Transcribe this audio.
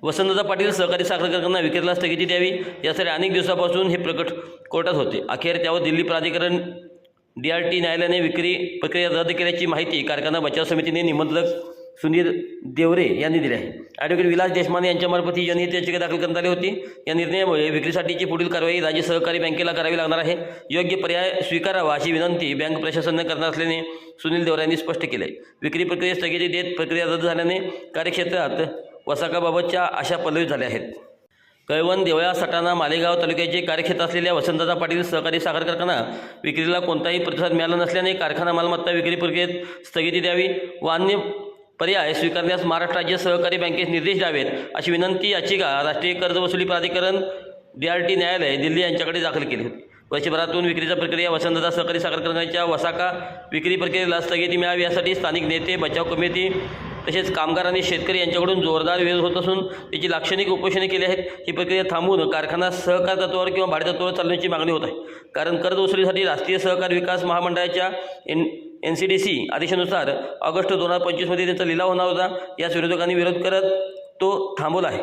वसंतदादा पाटील सहकारी साखर कारखाना विक्रीला स्थगिती द्यावी यासाठी अनेक दिवसापासून हे प्रकट कोर्टात होते। अखेर त्यावर दिल्ली प्राधिकरण DRT न्यायालयाने विक्री प्रक्रिया रद्द केल्याची माहिती कारखाना बचाव समितीने निमंत्रक सुनील देवरे यांनी दिली आहे। ॲडव्होकेट विलास देशमाने यांच्यामार्फत ही जनहित याचिका दाखल करण्यात आली होती। या निर्णयामुळे विक्रीसाठीची पुढील कारवाई राज्य सहकारी बँकेला करावी लागणार आहे। योग्य पर्याय स्वीकारावा अशी विनंती बँक प्रशासनाने करणार असल्याने सुनील देवरे यांनी स्पष्ट केले। विक्री प्रक्रियेस स्थगिती देत प्रक्रिया रद्द झाल्याने कार्यक्षेत्रात वसाकाबाबतच्या आशा पल्लवित झाल्या आहेत। कळवण, देवळा, सटाणा, मालेगाव तालुक्याचे कार्यक्षेत्र असलेल्या वसंतदादा पाटील सहकारी साखर कारखाना विक्रीला कोणताही प्रतिसाद मिळाला नसल्याने कारखाना मालमत्ता विक्री प्रक्रियेत स्थगिती द्यावी व अन्य पर्याय स्वीकारण्यास महाराष्ट्र राज्य सहकारी बँकेस निर्देश द्यावेत अशी विनंती याचिका राष्ट्रीय कर्ज वसुली प्राधिकरण DRT न्यायालय दिल्ली यांच्याकडे दाखल केली होती। वर्षभरातून विक्रीचा प्रक्रिया वसंतदादा सहकारी साखर कारखान्याच्या वसाका विक्री प्रक्रियेला स्थगिती मिळावी यासाठी स्थानिक नेते, बचाव कमिटी तसेच कामगार आणि शेतकरी यांच्याकडून जोरदार विरोध होत असून त्याची लाक्षणिक उपोषणे केली आहेत। ही प्रक्रिया थांबवून कारखाना सहकार तत्वावर किंवा भाडे तत्वावर चालवण्याची मागणी होत आहे। कारण कर्ज वसुलीसाठी राष्ट्रीय सहकार विकास महामंडळाच्या NCDC आदेशानुसार ऑगस्ट 2025 मध्ये त्यांचा लिलाव होणार होता। याच विरोधकांनी विरोध करत तो थांबवला आहे।